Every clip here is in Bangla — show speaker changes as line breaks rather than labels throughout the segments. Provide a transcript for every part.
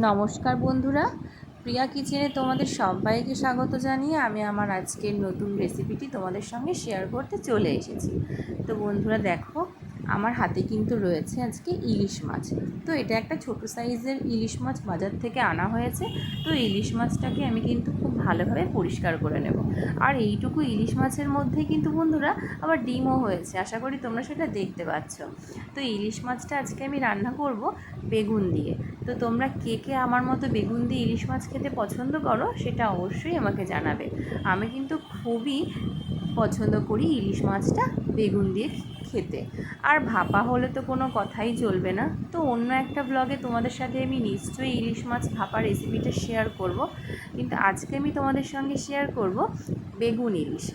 নমস্কার বন্ধুরা, প্রিয়া কিচেনে তোমাদের সবাইকে স্বাগত জানিয়ে আমি আমার আজকের নতুন রেসিপিটি তোমাদের সঙ্গে শেয়ার করতে চলে এসেছি। তো বন্ধুরা দেখো, আমার হাতে কিন্তু রয়েছে আজকে ইলিশ মাছ। তো এটা একটা ছোট সাইজের ইলিশ মাছ বাজার থেকে আনা হয়েছে। তো ইলিশ মাছটাকে আমি কিন্তু খুব ভালোভাবে পরিষ্কার করে নেব। আর এইটুকু ইলিশ মাছের মধ্যে কিন্তু বন্ধুরা আবার ডিমও হয়েছে, আশা করি তোমরা সেটা দেখতে পাচ্ছ। তো ইলিশ মাছটা আজকে আমি রান্না করব বেগুন দিয়ে। তো তোমরা কে কে আমার মতো বেগুন দিয়ে ইলিশ মাছ খেতে পছন্দ করো সেটা অবশ্যই আমাকে জানাবে। আমি কিন্তু খুবই পছন্দ করি ইলিশ মাছটা বেগুন দিয়ে খেতে। আর ভাপা হলে তো কোনো কথাই চলবে না। তো অন্য একটা ব্লগে তোমাদের সাথে আমি নিশ্চয়ই ইলিশ মাছ ভাপা রেসিপিটা শেয়ার করব, কিন্তু আজকে আমি তোমাদের সঙ্গে শেয়ার করব বেগুন ইলিশ,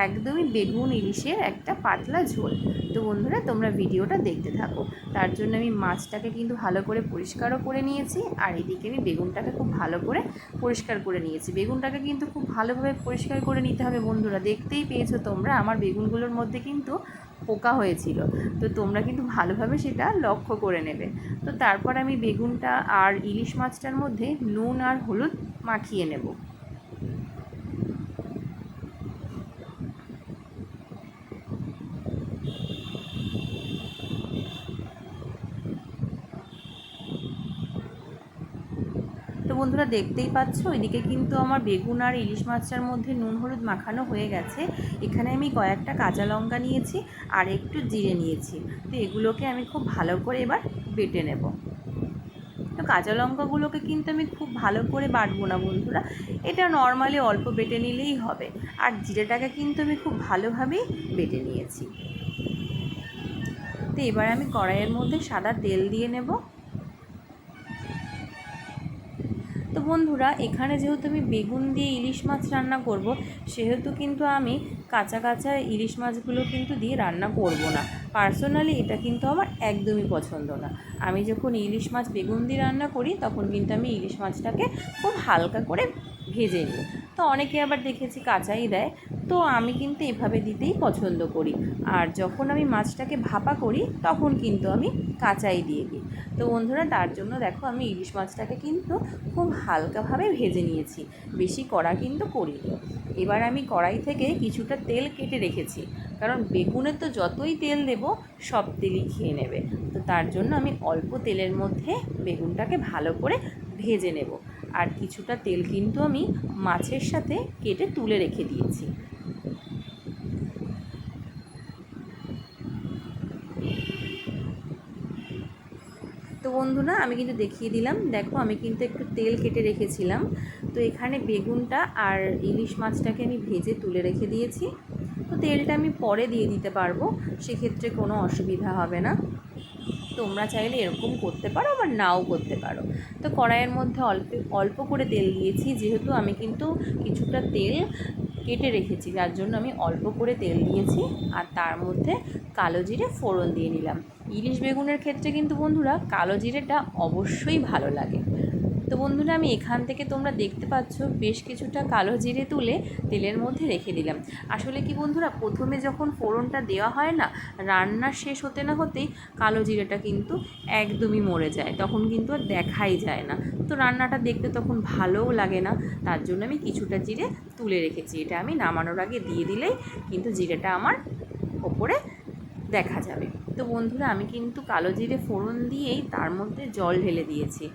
একদমই বেগুন ইলিশের একটা পাতলা ঝোল। তো বন্ধুরা তোমরা ভিডিওটা দেখতে থাকো। তার জন্য আমি মাছটাকে কিন্তু ভালো করে পরিষ্কারও করে নিয়েছি, আর এদিকে আমি বেগুনটাকে খুব ভালো করে পরিষ্কার করে নিয়েছি। বেগুনটাকে কিন্তু খুব ভালোভাবে পরিষ্কার করে নিতে হবে বন্ধুরা। দেখতেই পেয়েছো তোমরা আমার বেগুনগুলোর মধ্যে কিন্তু পোকা হয়েছিল, তো তোমরা কিন্তু ভালোভাবে সেটা লক্ষ্য করে নেবে। তো তারপর আমি বেগুনটা আর ইলিশ মাছটার মধ্যে নুন আর হলুদ মাখিয়ে নেব। তো বন্ধুরা দেখতেই পাচ্ছ, ওইদিকে কিন্তু আমার বেগুন আর ইলিশ মাছটার মধ্যে নুন হলুদ মাখানো হয়ে গেছে। এখানে আমি কয়েকটা কাঁচা লঙ্কা নিয়েছি আর একটু জিরে নিয়েছি। তো এগুলোকে আমি খুব ভালো করে এবার বেটে নেব। তো কাঁচা লঙ্কাগুলোকে কিন্তু আমি খুব ভালো করে বাটবো না বন্ধুরা, এটা নর্মালি অল্প বেটে নিলেই হবে। আর জিরেটাকে কিন্তু আমি খুব ভালোভাবেই বেটে নিয়েছি। তো এবার আমি কড়াইয়ের মধ্যে সাদা তেল দিয়ে নেব। তো বন্ধুরা এখানে যেহেতু আমি বেগুন দিয়ে ইলিশ মাছ রান্না করব, সেহেতু কিন্তু আমি কাঁচা কাঁচা ইলিশ মাছগুলো কিন্তু দিয়ে রান্না করব না। পার্সোনালি এটা কিন্তু আমার একদমই পছন্দ না। আমি যখন ইলিশ মাছ বেগুন দিয়ে রান্না করি তখন কিন্তু আমি ইলিশ মাছটাকে খুব হালকা করে ভেজে নিই। তো অনেকে আবার দেখেছি কাঁচাই দেয়, তো আমি কিন্তু এভাবে দিতেই পছন্দ করি। আর যখন আমি মাছটাকে ভাপা করি তখন কিন্তু আমি কাঁচাই দিয়ে দিই। তো বন্ধুরা তার জন্য দেখো আমি ইলিশ মাছটাকে কিন্তু খুব হালকাভাবে ভেজে নিয়েছি, বেশি কড়া কিন্তু করিনি। এবার আমি কড়াই থেকে কিছুটা তেল কেটে রেখেছি, কারণ বেগুনে তো যতই তেল দেব সব তেলই খেয়ে নেবে। তো তার জন্য আমি অল্প তেলের মধ্যে বেগুনটাকে ভালো করে ভেজে নেব। আর কিছুটা তেল কিন্তু আমি মাছের সাথে কেটে তুলে রেখে দিয়েছি। তো বন্ধুরা আমি কিন্তু দেখিয়ে দিলাম, দেখো আমি কিন্তু একটু তেল কেটে রেখেছিলাম। তো এখানে বেগুনটা আর ইলিশ মাছটাকে আমি ভেজে তুলে রেখে দিয়েছি। তো তেলটা আমি পরে দিয়ে দিতে পারবো, সেক্ষেত্রে কোনো অসুবিধা হবে না। তোমরা চাইলে এরকম করতে পারো, আবার নাও করতে পারো। তো কড়াইয়ের মধ্যে অল্প অল্প করে তেল দিয়েছি, যেহেতু আমি কিন্তু কিছুটা তেল কেটে রেখেছি, যার জন্য আমি অল্প করে তেল দিয়েছি। আর তার মধ্যে কালো জিরে ফোড়ন দিয়ে নিলাম। ইলিশ বেগুনের ক্ষেত্রে কিন্তু বন্ধুরা কালো জিরেটা অবশ্যই ভালো লাগে। তো বন্ধুরা আমি এখান থেকে তোমরা দেখতে পাচ্ছ বেশ কিছুটা কালো জিরে তুলে তেলের মধ্যে রেখে দিলাম। আসলে কি বন্ধুরা, প্রথমে যখন ফোড়নটা দেওয়া হয় না, রান্না শেষ হতে না হতেই কালো জিরেটা কিন্তু একদমই মরে যায়, তখন কিন্তু আর দেখাই যায় না। তো রান্নাটা দেখতে তখন ভালোও লাগে না। তার জন্য আমি কিছুটা জিরে তুলে রেখেছি, এটা আমি নামানোর আগে দিয়ে দিলেই কিন্তু জিরেটা আমার ওপরে দেখা যাবে। তো বন্ধুরা আমি কিন্তু কালো জিরে ফোড়ন দিয়েই তার মধ্যে জল ঢেলে দিয়েছি।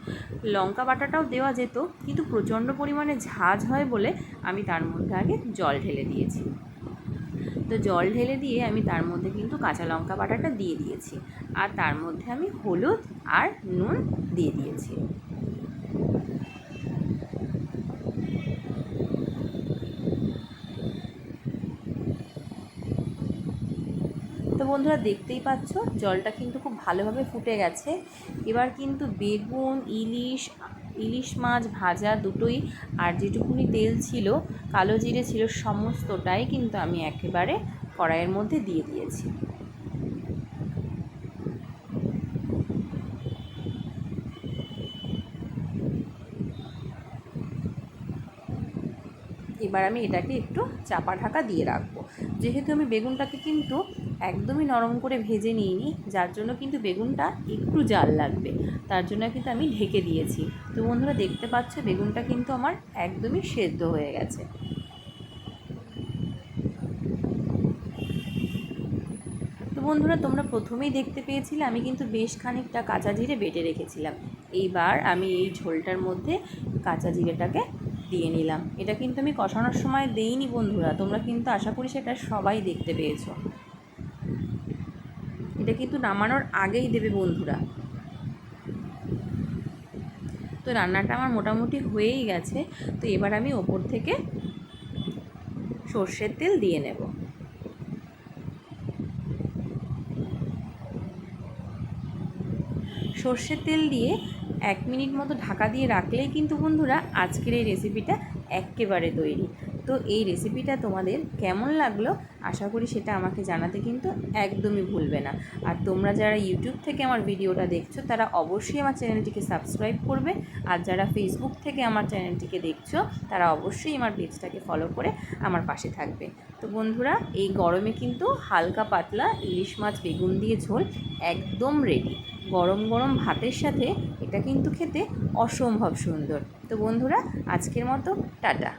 লঙ্কা বাটাটাও দেওয়া যেত, কিন্তু প্রচণ্ড পরিমাণে ঝাঁঝ হয় বলে আমি তার মধ্যে আগে জল ঢেলে দিয়েছি। তো জল ঢেলে দিয়ে আমি তার মধ্যে কিন্তু কাঁচা লঙ্কা বাটাটা দিয়ে দিয়েছি, আর তার মধ্যে আমি হলুদ আর নুন দিয়ে দিয়েছি। তো বন্ধুরা দেখতেই পাচ্ছ জলটা কিন্তু খুব ভালোভাবে ফুটে গেছে। এবার কিন্তু বেগুন ইলিশ মাছ ভাজা দুটোই আর যেটুকুনি তেল ছিল, কালো জিরে ছিল, সমস্তটাই কিন্তু আমি একেবারে কড়াইয়ের মধ্যে দিয়ে দিয়েছি। এবার আমি এটাকে একটু চাপা ঢাকা দিয়ে রাখবো। যেহেতু আমি বেগুনটাকে কিন্তু একদমই নরম করে ভেজে নিইনি, যার জন্য কিন্তু বেগুনটা একটু জাল লাগবে। তার জন্য কিন্তু আমি ঢেকে দিয়েছি। তো বন্ধুরা দেখতে পাচ্ছ বেগুনটা কিন্তু আমার একদমই সেদ্ধ হয়ে গেছে। তো বন্ধুরা তোমরা প্রথমেই দেখতে পেয়েছিলে আমি কিন্তু বেশ খানিকটা কাঁচা জিরে বেটে রেখেছিলাম। এইবার আমি এই ঝোলটার মধ্যে কাঁচা জিরেটাকে দিয়ে নিলাম। এটা কিন্তু আমি কষানোর সময় দেইনি বন্ধুরা, তোমরা কিন্তু আশা করি সেটা সবাই দেখতে পেয়েছো। এটা কিন্তু নামানোর আগেই দেবে বন্ধুরা। তো রান্নাটা আমার মোটামুটি হয়েই গেছে। তো এবার আমি ওপর থেকে সর্ষের তেল দিয়ে নেব। সর্ষের তেল দিয়ে 1 মিনিট মতো ঢাকা দিয়ে রাখলেই কিন্তু বন্ধুরা আজকের এই রেসিপিটা একেবারে তৈরি। তো এই রেসিপিটা তোমাদের কেমন লাগলো আশা করি সেটা আমাকে জানাতে কিন্তু একদমই ভুলবে না। আর তোমরা যারা ইউটিউব থেকে আমার ভিডিওটা দেখছো তারা অবশ্যই আমার চ্যানেলটিকে সাবস্ক্রাইব করবে। আর যারা ফেসবুক থেকে আমার চ্যানেলটিকে দেখছো তারা অবশ্যই আমার পেজটাকে ফলো করে আমার পাশে থাকবে। তো বন্ধুরা এই গরমে কিন্তু হালকা পাতলা ইলিশ মাছ বেগুন দিয়ে ঝোল একদম রেডি। গরম গরম ভাতের সাথে এটা কিন্তু খেতে অসম্ভব সুন্দর। তো বন্ধুরা আজকের মতো টাটা।